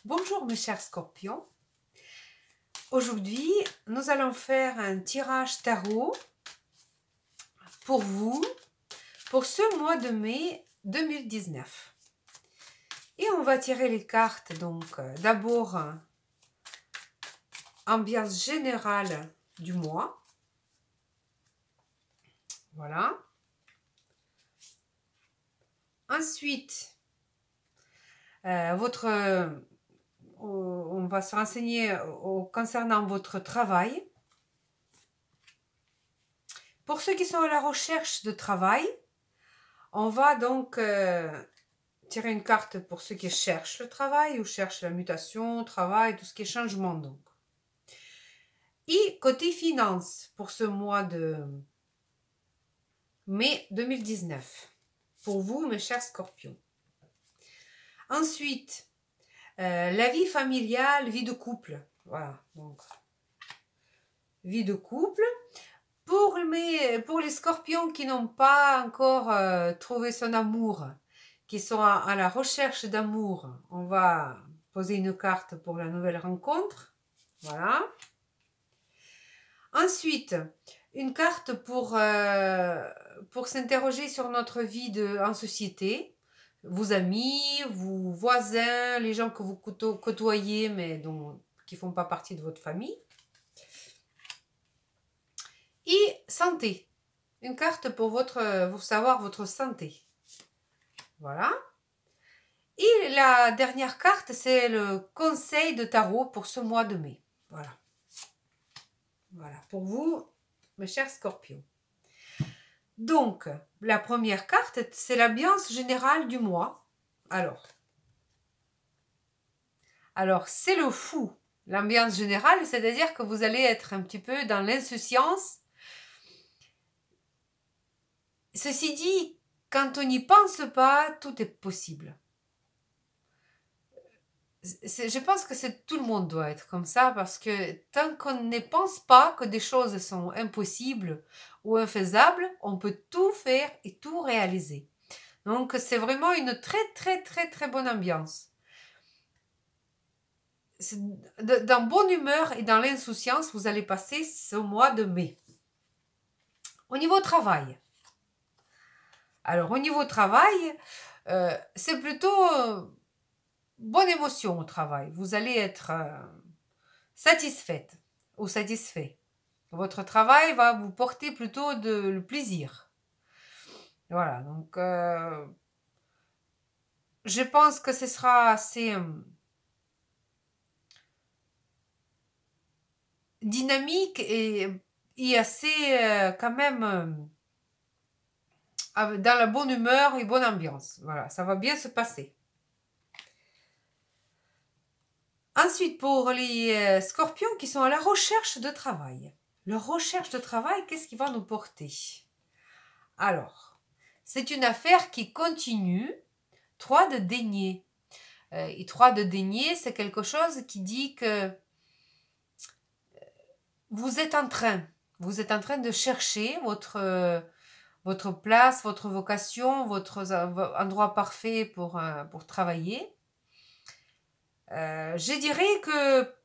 Bonjour mes chers scorpions. Aujourd'hui, nous allons faire un tirage tarot pour vous, pour ce mois de mai 2019. Et on va tirer les cartes, donc d'abord, ambiance générale du mois. Voilà. Ensuite, on va se renseigner concernant votre travail. Pour ceux qui sont à la recherche de travail, on va donc tirer une carte pour ceux qui cherchent le travail ou cherchent la mutation, travail, tout ce qui est changement donc. Et côté finance, pour ce mois de mai 2019, pour vous mes chers scorpions. Ensuite, la vie familiale, vie de couple. Voilà, donc vie de couple. Pour les scorpions qui n'ont pas encore trouvé son amour, qui sont à la recherche d'amour, on va poser une carte pour la nouvelle rencontre. Voilà. Ensuite, une carte pour s'interroger sur notre vie en société. Vos amis, vos voisins, les gens que vous côtoyez mais qui ne font pas partie de votre famille. Et santé. Une carte pour savoir votre santé. Voilà. Et la dernière carte, c'est le conseil de tarot pour ce mois de mai. Voilà. Voilà, pour vous, mes chers scorpions. Donc, la première carte, c'est l'ambiance générale du mois. Alors c'est le fou. L'ambiance générale, c'est-à-dire que vous allez être un petit peu dans l'insouciance. Ceci dit, quand on n'y pense pas, tout est possible. Je pense que tout le monde doit être comme ça parce que tant qu'on ne pense pas que des choses sont impossibles ou infaisables, on peut tout faire et tout réaliser. Donc c'est vraiment une très très très très bonne ambiance. Dans bonne humeur et dans l'insouciance, vous allez passer ce mois de mai. Au niveau travail. Alors au niveau travail, c'est plutôt bonne émotion au travail. Vous allez être satisfaite ou satisfait. Votre travail va vous porter plutôt le plaisir. Voilà, donc je pense que ce sera assez dynamique et assez quand même dans la bonne humeur et bonne ambiance. Voilà, ça va bien se passer. Ensuite, pour les scorpions qui sont à la recherche de travail. Leur recherche de travail, qu'est-ce qui va nous porter? Alors, c'est une affaire qui continue. 3 de denier. Et 3 de denier, c'est quelque chose qui dit que vous êtes en train de chercher votre place, votre vocation, votre endroit parfait pour travailler. Je dirais que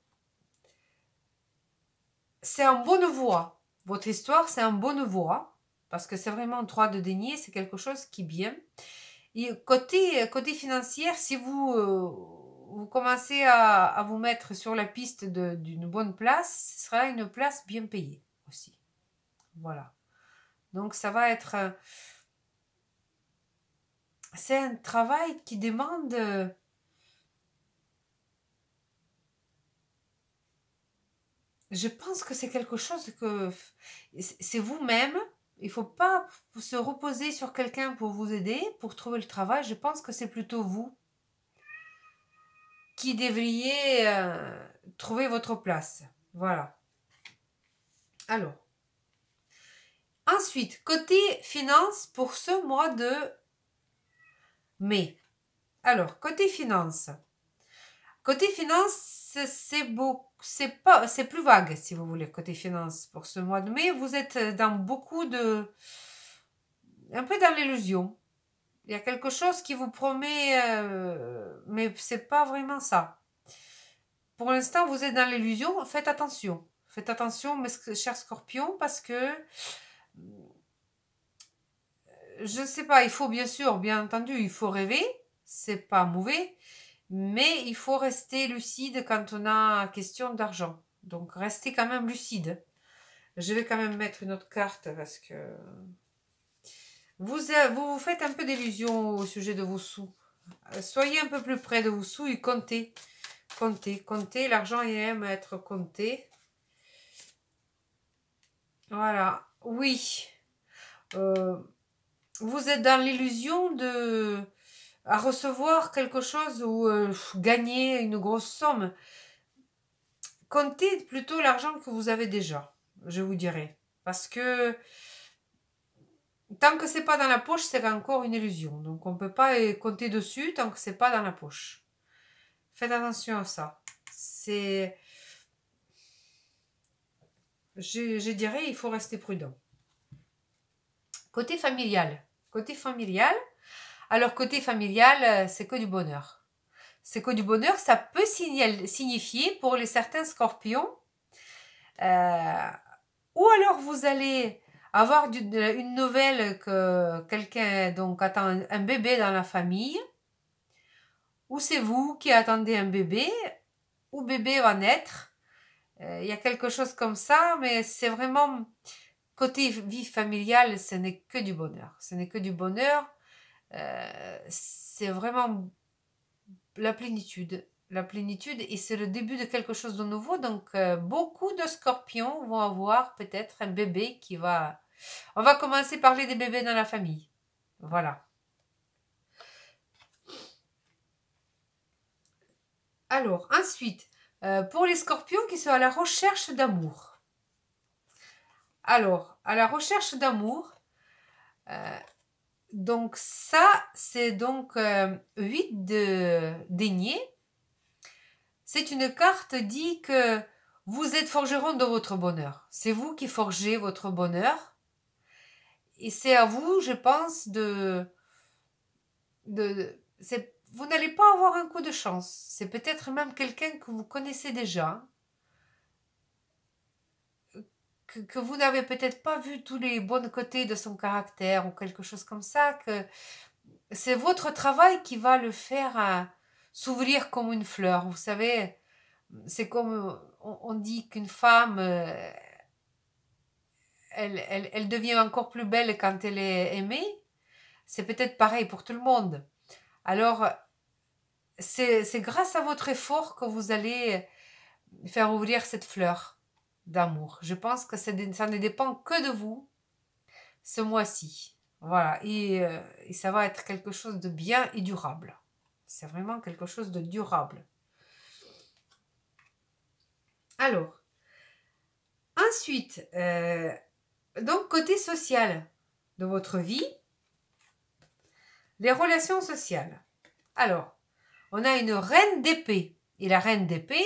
c'est en bonne voie. Votre histoire, c'est en bonne voie. Parce que c'est vraiment 3 de denier, c'est quelque chose qui est bien. Et côté financier, si vous commencez à vous mettre sur la piste d'une bonne place, ce sera une place bien payée aussi. Voilà. Donc ça va être... c'est un travail qui demande... je pense que c'est quelque chose que... c'est vous-même. Il ne faut pas se reposer sur quelqu'un pour vous aider, pour trouver le travail. Je pense que c'est plutôt vous qui devriez trouver votre place. Voilà. Alors. Ensuite, côté finance pour ce mois de mai. Alors, côté finance. Côté finance, c'est plus vague, si vous voulez, côté finance pour ce mois de mai. Vous êtes dans un peu dans l'illusion. Il y a quelque chose qui vous promet, mais c'est pas vraiment ça. pour l'instant, vous êtes dans l'illusion. Faites attention. Faites attention, mes chers scorpions, parce que je ne sais pas, il faut bien sûr, bien entendu, il faut rêver, c'est pas mauvais, mais il faut rester lucide quand on a question d'argent. Donc restez quand même lucide. Je vais quand même mettre une autre carte parce que vous faites un peu d'illusion au sujet de vos sous. Soyez un peu plus près de vos sous et comptez. Comptez, comptez. L'argent aime être compté. Voilà. Oui. Vous êtes dans l'illusion de à recevoir quelque chose ou gagner une grosse somme. Comptez plutôt l'argent que vous avez déjà, je vous dirais. Parce que tant que c'est pas dans la poche, c'est encore une illusion. Donc on ne peut pas compter dessus tant que c'est pas dans la poche. Faites attention à ça. Je dirais, il faut rester prudent. Côté familial. Côté familial. Alors côté familial, c'est que du bonheur. C'est que du bonheur, ça peut signifier pour les certains scorpions. Ou alors vous allez avoir une nouvelle que quelqu'un donc attend un bébé dans la famille. Ou c'est vous qui attendez un bébé. Ou bébé va naître. Il y a quelque chose comme ça, mais c'est vraiment côté vie familiale, ce n'est que du bonheur. Ce n'est que du bonheur. C'est vraiment la plénitude. La plénitude et c'est le début de quelque chose de nouveau. Donc beaucoup de scorpions vont avoir peut-être un bébé qui va... On va commencer à parler des bébés dans la famille. Voilà. Alors, ensuite, pour les scorpions qui sont à la recherche d'amour. Alors, à la recherche d'amour, donc ça, c'est donc 8 de deniers. C'est une carte dit que vous êtes forgeron de votre bonheur. C'est vous qui forgez votre bonheur. Et c'est à vous, je pense, vous n'allez pas avoir un coup de chance. C'est peut-être même quelqu'un que vous connaissez déjà, que vous n'avez peut-être pas vu tous les bons côtés de son caractère ou quelque chose comme ça, que c'est votre travail qui va le faire s'ouvrir comme une fleur. Vous savez, c'est comme on dit qu'une femme, elle devient encore plus belle quand elle est aimée. C'est peut-être pareil pour tout le monde. Alors, c'est grâce à votre effort que vous allez faire ouvrir cette fleur d'amour. Je pense que ça ne dépend que de vous ce mois-ci. Voilà, et ça va être quelque chose de bien et durable. C'est vraiment quelque chose de durable. Alors, ensuite, donc côté social de votre vie, les relations sociales. Alors, on a une reine d'épée. Et la reine d'épée,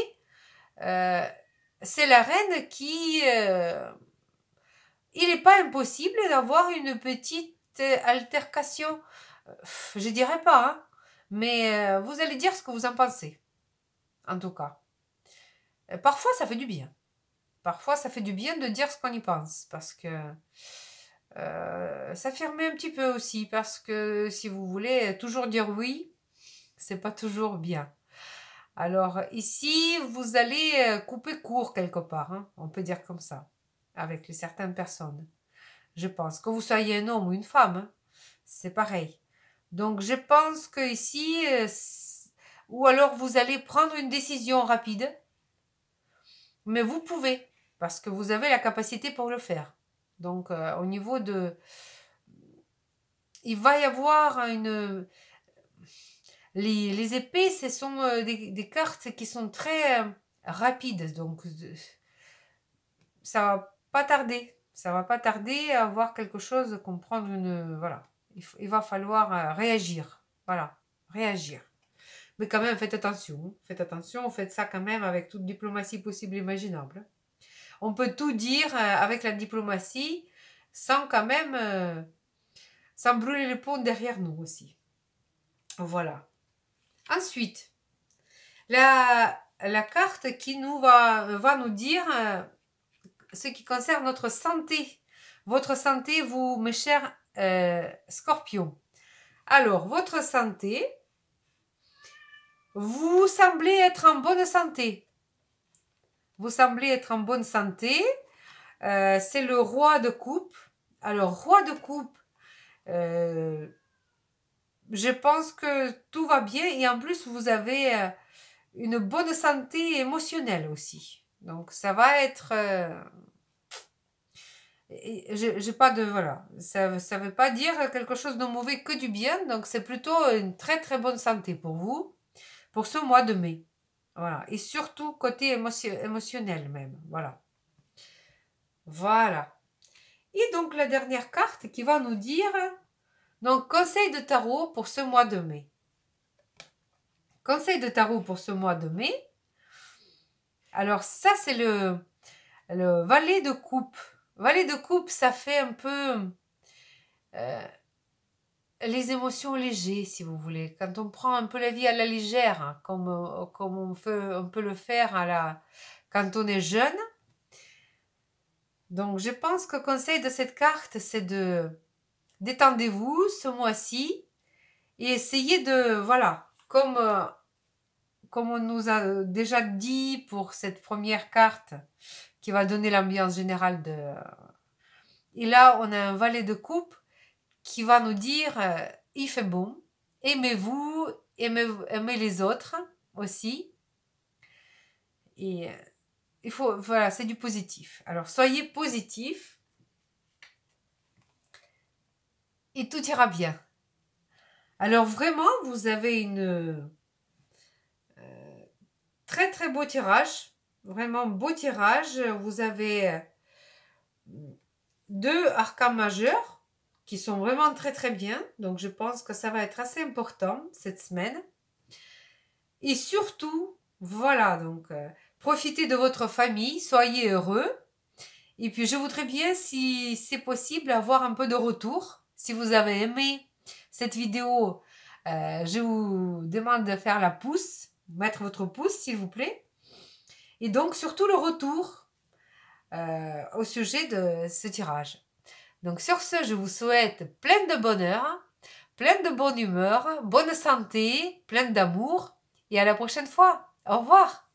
c'est la reine qui... il n'est pas impossible d'avoir une petite altercation. Je dirais pas, hein, mais vous allez dire ce que vous en pensez. En tout cas. Parfois, ça fait du bien. Parfois, ça fait du bien de dire ce qu'on y pense. Parce que ça ferme un petit peu aussi. Parce que si vous voulez toujours dire oui, c'est pas toujours bien. Alors ici, vous allez couper court quelque part, hein, on peut dire comme ça, avec certaines personnes. Je pense que vous soyez un homme ou une femme, hein, c'est pareil. Donc je pense que ici, ou alors vous allez prendre une décision rapide, mais vous pouvez, parce que vous avez la capacité pour le faire. Donc au niveau de... Il va y avoir une... Les épées, ce sont des cartes qui sont très rapides, donc ça va pas tarder. Ça va pas tarder à avoir quelque chose, comprendre une... Voilà. Il va falloir réagir. Voilà. Réagir. Mais quand même, faites attention. Faites attention. Faites ça quand même avec toute diplomatie possible et imaginable. On peut tout dire avec la diplomatie sans quand même... sans brûler les ponts derrière nous aussi. Voilà. Ensuite, la carte qui va nous dire ce qui concerne notre santé. Votre santé, vous, mes chers scorpions. Alors, votre santé, vous semblez être en bonne santé. Vous semblez être en bonne santé. C'est le roi de coupe. Alors, roi de coupe, je pense que tout va bien et en plus, vous avez une bonne santé émotionnelle aussi. Donc, ça va être... j'ai pas de... Voilà. Ça veut pas dire quelque chose de mauvais que du bien. Donc, c'est plutôt une très très bonne santé pour vous, pour ce mois de mai. Voilà. Et surtout côté émotionnel même. Voilà. Voilà. Et donc, la dernière carte qui va nous dire... Donc, conseil de tarot pour ce mois de mai. Conseil de tarot pour ce mois de mai. Alors, ça, c'est le valet de coupe. Valet de coupe, ça fait un peu les émotions légères, si vous voulez. Quand on prend un peu la vie à la légère, hein, comme on peut le faire quand on est jeune. Donc, je pense que le conseil de cette carte, c'est de détendez-vous ce mois-ci et essayez de, voilà, comme on nous a déjà dit pour cette première carte qui va donner l'ambiance générale de... Et là, on a un valet de coupe qui va nous dire il fait bon, aimez-vous, aimez les autres aussi. Et il faut, voilà, c'est du positif. Alors, soyez positif et tout ira bien. Alors, vraiment, vous avez une très très beau tirage. Vraiment beau tirage. Vous avez 2 arcans majeurs qui sont vraiment très très bien. Donc je pense que ça va être assez important cette semaine. Et surtout, voilà, donc profitez de votre famille, soyez heureux. Et puis je voudrais bien, si c'est possible, avoir un peu de retour. Si vous avez aimé cette vidéo, je vous demande de faire la pouce, mettre votre pouce s'il vous plaît. Et donc surtout le retour au sujet de ce tirage. Donc sur ce, je vous souhaite plein de bonheur, plein de bonne humeur, bonne santé, plein d'amour et à la prochaine fois. Au revoir.